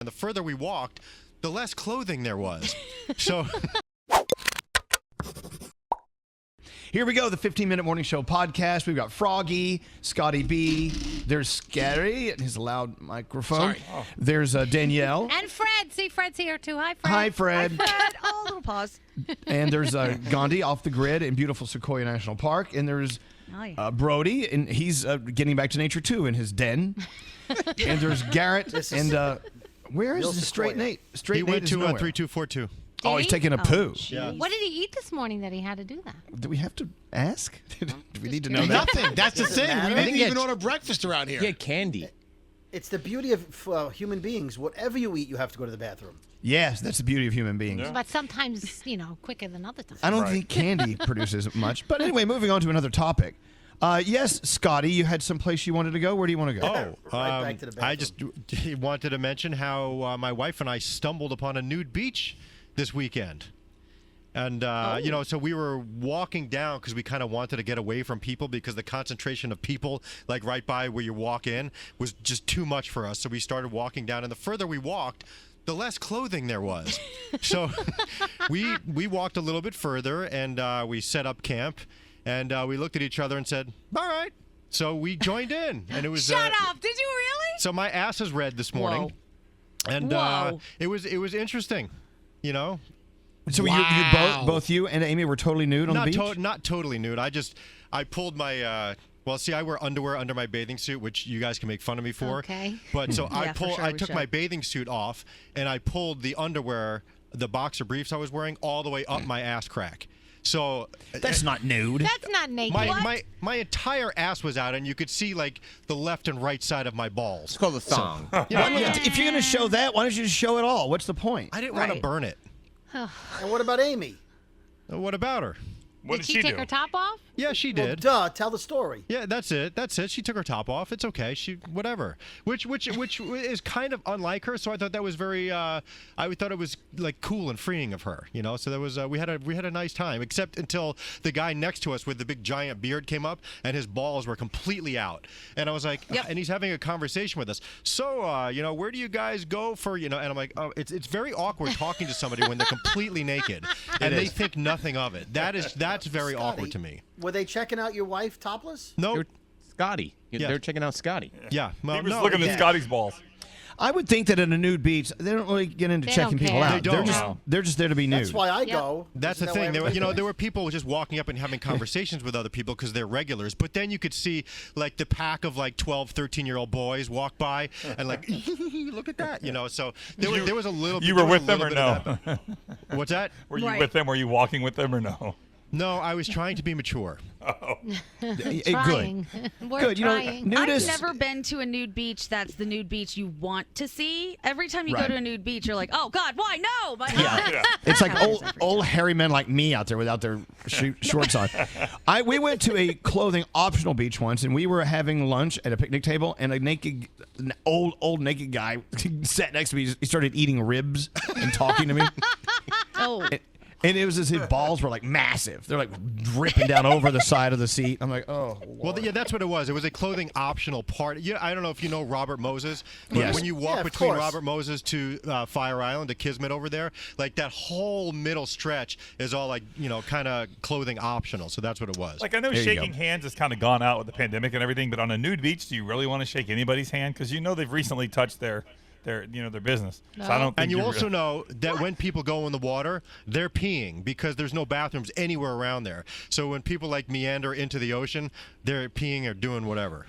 And the further we walked, the less clothing there was. So here we go, the 15-minute morning show podcast. We've got Froggy, Scotty B. There's Scary and his loud microphone. Sorry. Oh. There's Danielle. And Fred. See, Fred's here too. Hi, Fred. Hi, Fred. Hi, Fred. Oh, little pause. And there's Gandhi off the grid in beautiful Sequoia National Park. And there's Brody, and he's getting back to nature too in his den. And there's Garrett. And where is the Straight Nate? He went to 3242. Oh, he's taking a poo. Yeah. What did he eat this morning that he had to do that? Do we have to ask? Do we need to know that? Nothing. That's the thing. We didn't even order breakfast around here. Yeah, candy. It's the beauty of human beings. Whatever you eat, you have to go to the bathroom. Yes, that's the beauty of human beings. But sometimes, quicker than other times. I don't think candy produces much. But anyway, moving on to another topic. Yes, Scotty, you had some place you wanted to go. Where do you want to go? Right back to the bathroom. I just wanted to mention how my wife and I stumbled upon a nude beach this weekend. And, so we were walking down because we kind of wanted to get away from people because the concentration of people, like right by where you walk in, was just too much for us. So we started walking down. And the further we walked, the less clothing there was. So we walked a little bit further and we set up camp. And we looked at each other and said, all right. So we joined in. And it was Shut up. Did you really? So my ass is red this morning. Whoa. And it was interesting, So you both you and Amy were totally nude on the beach? Not totally nude. I pulled my I wear underwear under my bathing suit, which you guys can make fun of me for. Okay. But so Yeah, I took my bathing suit off and I pulled the underwear, the boxer briefs I was wearing, all the way up my ass crack. So that's not nude. That's not naked. My entire ass was out, and you could see like the left and right side of my balls. It's called a thong. If you're going to show that, why don't you just show it all? What's the point? I didn't want to burn it. And what about Amy? What about her? What did she take her top off? Yeah, she did. Well, duh. Tell the story. Yeah, that's it. She took her top off. It's okay. Whatever. Which is kind of unlike her. So I thought that was very. I thought it was like cool and freeing of her. So there was. We had a nice time. Except until the guy next to us with the big giant beard came up and his balls were completely out. And I was like, and he's having a conversation with us. So where do you guys go for And I'm like, oh, it's very awkward talking to somebody when they're completely naked and they think nothing of it. That's very awkward to me. Were they checking out your wife topless? No. Scotty. They're checking out Scotty. Yeah. Well, he was looking at Scotty's balls. I would think that at a nude beach, they don't really get into checking people out. They don't. They're just there to be nude. That's why I go. That's the thing. There were people just walking up and having conversations with other people because they're regulars. But then you could see like the pack of like 12, 13-year-old boys walk by and like, look at that. So there was a little bit. You were with them or no? What's that? Were you with them? Were you walking with them or no? No, I was trying to be mature. Oh. Trying. We're trying. I've never been to a nude beach that's the nude beach you want to see. Every time you go to a nude beach, you're like, oh, God, why? No. It's like old hairy men like me out there without their shorts on. We went to a clothing optional beach once, and we were having lunch at a picnic table, and an old naked guy sat next to me. He started eating ribs and talking to me. Oh. And it was as if balls were like massive. They're like dripping down over the side of the seat. I'm like, oh. Well, that's what it was. It was a clothing optional part. I don't know if you know Robert Moses, but when you walk between Robert Moses to Fire Island to Kismet over there, like that whole middle stretch is all like, kind of clothing optional. So that's what it was. Like I know shaking hands has kind of gone out with the pandemic and everything, but on a nude beach, do you really want to shake anybody's hand? Because they've recently touched their business. No. So I don't think and you also know that when people go in the water, they're peeing because there's no bathrooms anywhere around there. So when people like meander into the ocean, they're peeing or doing whatever.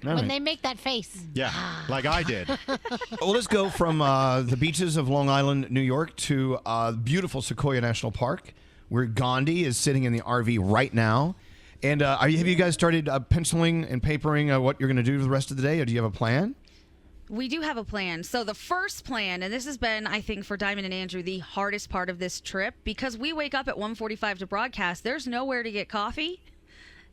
When they make that face. Yeah, like I did. Well, let's go from the beaches of Long Island, New York, to beautiful Sequoia National Park, where Gandhi is sitting in the RV right now. And have you guys started penciling and papering what you're going to do for the rest of the day, or do you have a plan? We do have a plan. So the first plan, and this has been, I think, for Diamond and Andrew, the hardest part of this trip, because we wake up at 1:45 to broadcast. There's nowhere to get coffee.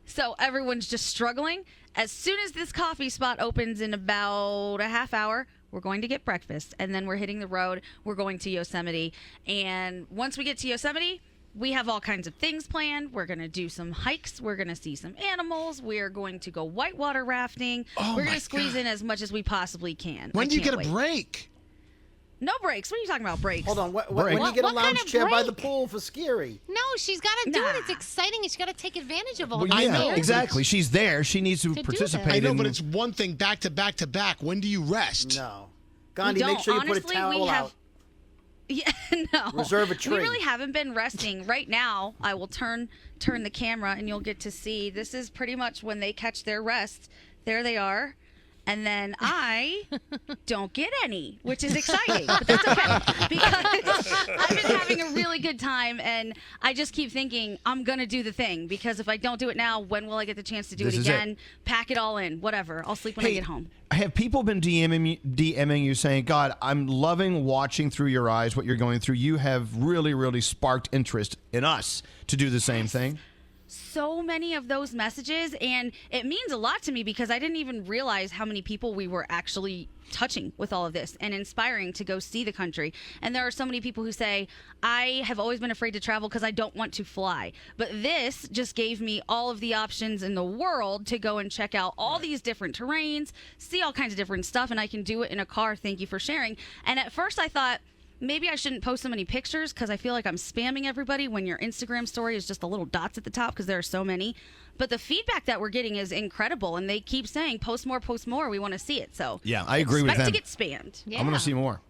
So everyone's just struggling. As soon as this coffee spot opens in about a half hour, we're going to get breakfast. And then we're hitting the road. We're going to Yosemite. And once we get to Yosemite, we have all kinds of things planned. We're going to do some hikes. We're going to see some animals. We're going to go whitewater rafting. We're going to squeeze in as much as we possibly can. When do you get a break? No breaks. What are you talking about, breaks? Hold on. When you get a lounge chair by the pool for Scary? No, she's got to do it. It's exciting. She's got to take advantage of all Well, this. yeah, I know. Exactly. She's there. She needs to participate. I know, in... but it's one thing back to back to back. When do you rest? No. Gandhi, make sure you put a towel out. Yeah, no. Reserve a tree. We really haven't been resting. Right now, I will turn the camera, and you'll get to see. This is pretty much when they catch their rest. There they are. And then I don't get any, which is exciting. But that's okay because I've been having a really good time, and I just keep thinking I'm going to do the thing because if I don't do it now, when will I get the chance to do it again? Pack it all in, whatever. I'll sleep when I get home. Have people been DMing you saying, God, I'm loving watching through your eyes what you're going through. You have really, really sparked interest in us to do the same thing? So many of those messages, and it means a lot to me because I didn't even realize how many people we were actually touching with all of this and inspiring to go see the country. And there are so many people who say, I have always been afraid to travel because I don't want to fly. But this just gave me all of the options in the world to go and check out all these different terrains, see all kinds of different stuff, and I can do it in a car. Thank you for sharing. And at first I thought, maybe I shouldn't post so many pictures because I feel like I'm spamming everybody when your Instagram story is just the little dots at the top because there are so many. But the feedback that we're getting is incredible, and they keep saying, post more, we want to see it. So yeah, I agree with them. Expect to get spammed. Yeah. I'm going to see more.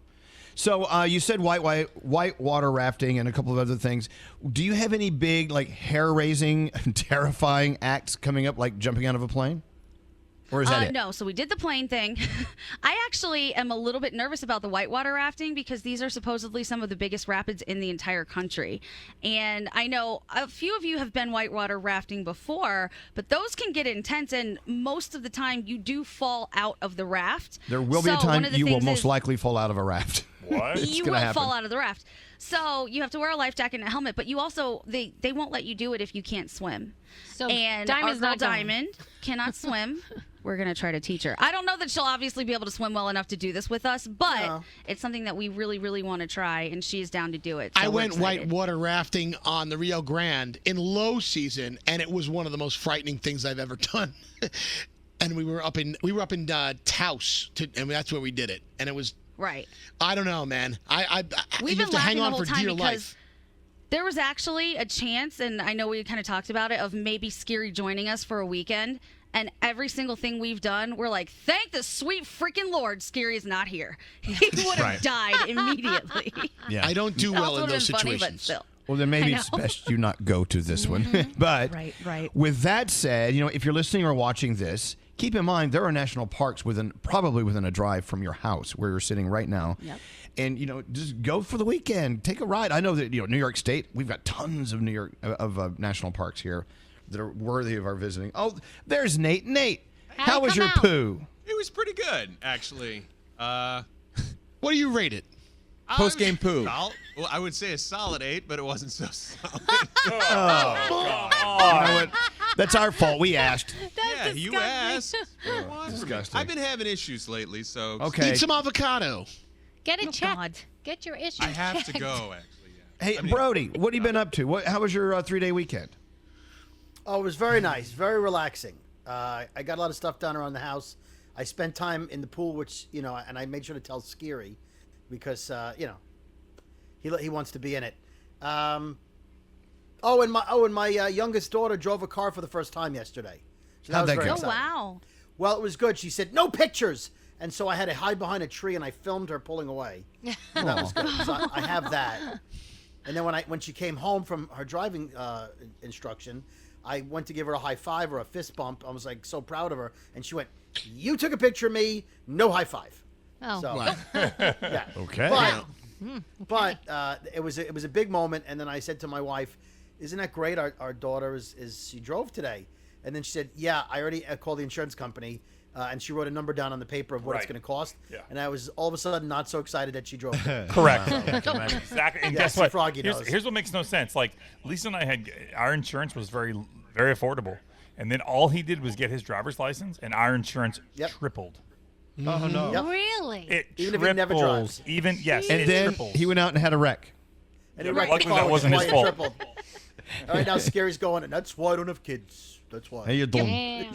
So you said white water rafting and a couple of other things. Do you have any big, like, hair-raising, terrifying acts coming up, like jumping out of a plane? Or is that it? No, so we did the plane thing. I actually am a little bit nervous about the whitewater rafting because these are supposedly some of the biggest rapids in the entire country. And I know a few of you have been whitewater rafting before, but those can get intense, and most of the time you do fall out of the raft. There will be a time you will most likely fall out of a raft. What? You will fall out of the raft. So you have to wear a life jacket and a helmet, but you also, they won't let you do it if you can't swim. So and Diamond's our girl not going. Diamond cannot swim. We're going to try to teach her. I don't know that she'll obviously be able to swim well enough to do this with us, but it's something that we really, really want to try, and she's down to do it. So I went whitewater rafting on the Rio Grande in low season, and it was one of the most frightening things I've ever done. And we were up in Taos, and that's where we did it, and it was right. I don't know, man. We've you been have to hang laughing the on whole for time dear because life. there was actually a chance, and I know we kind of talked about it, of maybe Scary joining us for a weekend. And every single thing we've done, we're like, thank the sweet freaking Lord, Scary is not here. He would have died immediately. Yeah. I don't do well in those funny, situations. but still. Well, then maybe it's best you not go to this one. But right. with that said, if you're listening or watching this, keep in mind there are national parks probably within a drive from your house where you're sitting right now. Yep. And just go for the weekend, take a ride. I know that New York State, we've got tons of national parks here that are worthy of our visiting. Oh, there's Nate. Nate, how was your poo? It was pretty good, actually. What do you rate it? Post-game poo. Well, I would say a solid 8, but it wasn't so solid. You know what? That's our fault. We asked. Yeah, you asked. Disgusting. I've been having issues lately, so Okay. Eat some avocado. Get it checked. God. Get your issues I have checked. to go, actually. Yeah. Hey, Brody, what have you been up to? How was your 3-day weekend? Oh, it was very nice, very relaxing. I got a lot of stuff done around the house. I spent time in the pool, which and I made sure to tell Scary, because he wants to be in it. And my youngest daughter drove a car for the first time yesterday. So How'd was that very go? Oh, exciting. wow. Well, it was good. She said no pictures, and so I had to hide behind a tree, and I filmed her pulling away. So that was good. So I have that. And then when she came home from her driving instruction, I went to give her a high five or a fist bump. I was like so proud of her, and she went, "You took a picture of me, no high five." Oh. So, yeah. Okay. But it was a big moment, and then I said to my wife, "Isn't that great? Our daughter she drove today," and then she said, "Yeah, I already called the insurance company." And she wrote a number down on the paper of what it's going to cost. Yeah. And I was all of a sudden not so excited that she drove. Correct. Exactly. And guess what? Froggy knows. Here's what makes no sense. Like, Lisa and I our insurance was very, very affordable. And then all he did was get his driver's license, and our insurance tripled. Oh, no. Yep. Really? It Even triples. if he never drives. Yes, And it then triples. he went out and had a wreck. And it Luckily wrecked the car, that which wasn't is his why it fault. tripled. All right, now Scary's going, and that's why I don't have kids. That's why. How you doing?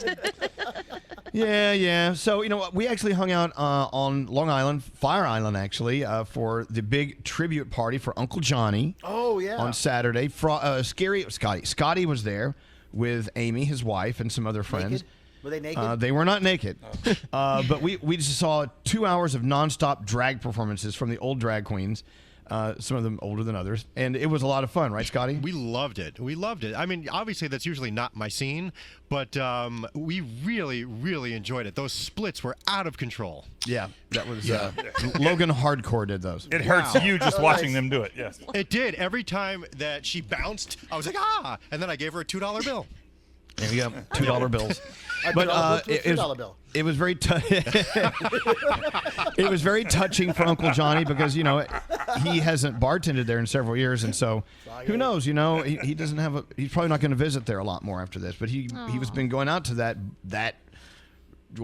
Yeah. So, we actually hung out on Long Island, Fire Island, actually, for the big tribute party for Uncle Johnny. Oh, yeah. On Saturday. Scotty was there with Amy, his wife, and some other friends. Naked? Were they naked? They were not naked. But we just saw 2 hours of nonstop drag performances from the old drag queens. Some of them older than others. And it was a lot of fun, right, Scotty? We loved it. I mean, obviously, that's usually not my scene, but we really, really enjoyed it. Those splits were out of control. Yeah, that was Logan Hardcore did those. It hurts you just watching them do it, yes. It did. Every time that she bounced, I was like, ah! And then I gave her a $2 bill. There you go, $2 bills. But it was very it was very touching for Uncle Johnny because he hasn't bartended there in several years, and so who knows? He doesn't have he's probably not going to visit there a lot more after this. But he was been going out to that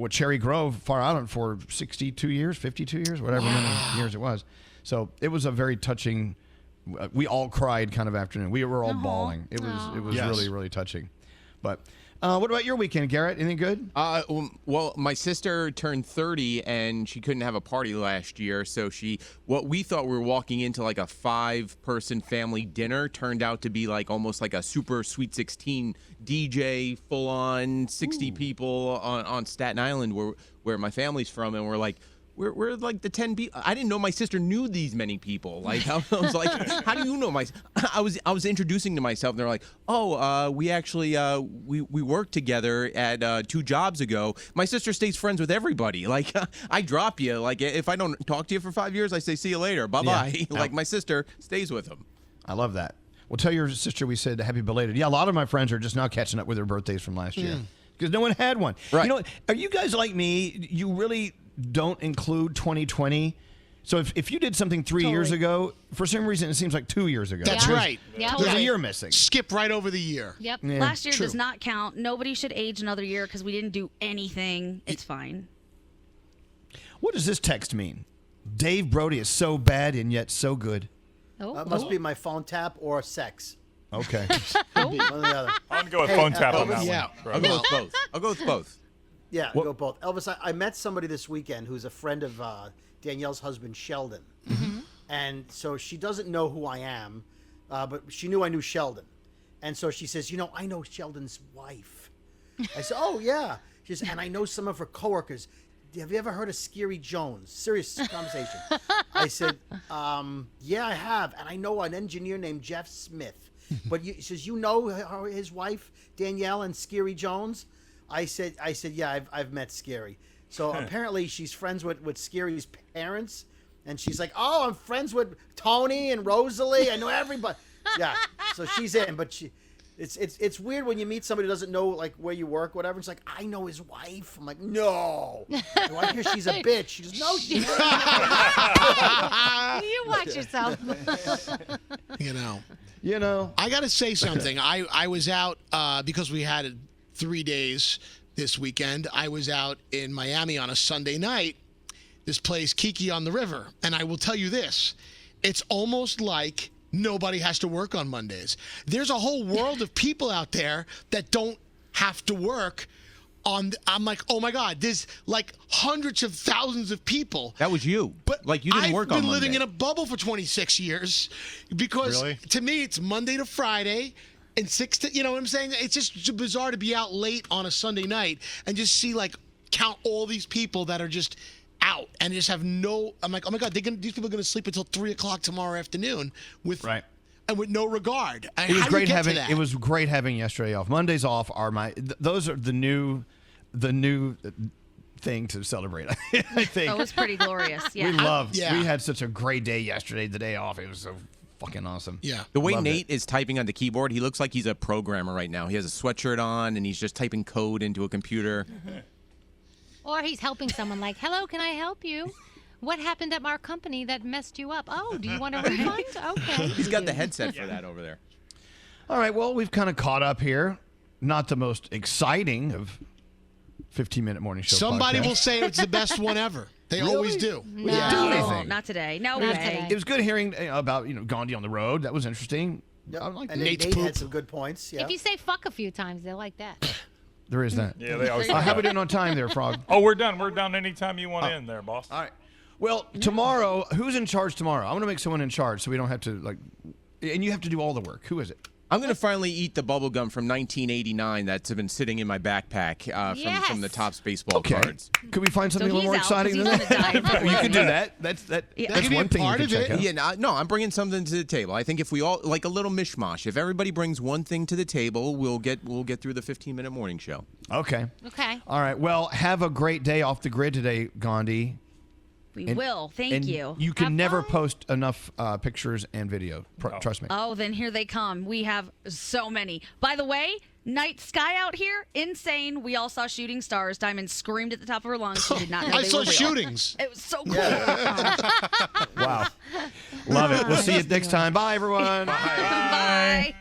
Cherry Grove, Far Island for 62 years, 52 years, whatever many years it was. So it was a very touching. We all cried kind of afternoon. We were all bawling. It was really, really touching. But what about your weekend, Garrett? Anything good? Well, my sister turned 30 and she couldn't have a party last year, so what we thought we were walking into like a 5-person family dinner turned out to be like almost like a super Sweet 16 DJ, full on 60 people on Staten Island, where my family's from, and we're like. We're like the 10 people. I didn't know my sister knew these many people. Like I was like, how do you know my? I was introducing to myself, and they're like, oh, we actually we worked together at 2 jobs ago. My sister stays friends with everybody. Like I drop you. Like if I don't talk to you for 5 years, I say see you later. Bye bye. Yeah. Like my sister stays with them. I love that. Well, tell your sister we said happy belated. Yeah, a lot of my friends are just now catching up with their birthdays from last year because no one had one. Right. Are you guys like me? You really don't include 2020. So if you did something 3 years ago, for some reason it seems like 2 years ago. That's right. Yeah. There's a year missing. Skip right over the year. Yep. Yeah. Last year does not count. Nobody should age another year because we didn't do anything. It's fine. What does this text mean? Dave Brody is so bad and yet so good. That must be my phone tap or sex. Okay. Could be one or the other. I'm going to go with phone tap on that yeah. one. I'll go with both. I'll go with both. Yeah, go both. Elvis, I met somebody this weekend who's a friend of Danielle's husband, Sheldon. Mm-hmm. And so she doesn't know who I am, but she knew I knew Sheldon. And so she says, I know Sheldon's wife. I said, oh, yeah. She says, and I know some of her coworkers. Have you ever heard of Scary Jones? Serious conversation. I said, yeah, I have. And I know an engineer named Jeff Smith. But she says, you know his wife, Danielle, and Scary Jones? I said, yeah, I've met Scary. So apparently she's friends with Scary's parents, and she's like, oh, I'm friends with Tony and Rosalie. I know everybody. Yeah, so she's in, but it's weird when you meet somebody who doesn't know like where you work, whatever. It's like, I know his wife. I'm like, no. Do I hear she's a bitch? She goes, no, she's not. You watch yourself. I got to say something. I was out because we had 3 days this weekend. I was out in Miami on a Sunday night, this place, Kiki on the River. And I will tell you this, it's almost like nobody has to work on Mondays. There's a whole world of people out there that don't have to work on. I'm like, oh my God, there's like hundreds of thousands of people. That was you. But like you didn't work on I've been Monday. living in a bubble for 26 years because to me it's Monday to Friday. And 6 to, you know what I'm saying? It's just bizarre to be out late on a Sunday night and just see, count all these people that are just out and just have no. I'm like, oh my God, these people are going to sleep until 3 o'clock tomorrow afternoon with no regard. It was great having. It was great having yesterday off. Mondays off are those are the new thing to celebrate. I think. Oh, it was pretty glorious. Yeah. We had such a great day yesterday. The day off, it was so fucking awesome. Yeah. The way Nate is typing on the keyboard, he looks like he's a programmer right now. He has a sweatshirt on and he's just typing code into a computer. Or he's helping someone like, hello, can I help you? What happened at our company that messed you up? Oh, do you want a refund? Okay. He's got the headset for that over there. All right, well, we've kind of caught up here. Not the most exciting of 15-minute morning show Somebody podcasts. will say it's the best one ever. They always do. No, do anything. not today. No Not way. today. It was good hearing about Gandhi on the road. That was interesting. I like And that. Nate had some good points. Yeah. If you say fuck a few times, they'll like that. There is that. Yeah, they always. How we doing on time there, Frog? Oh, we're done. We're done anytime you want in there, boss. All right. Well, tomorrow, who's in charge tomorrow? I want to make someone in charge so we don't have to, and you have to do all the work. Who is it? I'm going to finally eat the bubble gum from 1989 that's been sitting in my backpack from the Topps baseball cards. Could we find something a little more he's out, exciting 'cause than he's on a diet that? for You one. can do that. That's one thing you can check out. Yeah, no, I'm bringing something to the table. I think if we all like a little mishmash, if everybody brings one thing to the table, we'll get through the 15-minute morning show. Okay. Okay. All right. Well, have a great day off the grid today, Gandhi. We will. Thank you. You can never post enough pictures and video. Trust me. Oh, then here they come. We have so many. By the way, night sky out here, insane. We all saw shooting stars. Diamond screamed at the top of her lungs. She did not know I they saw were real. shootings. It was so cool. Wow. Love it. We'll see you next time. Bye, everyone. Bye.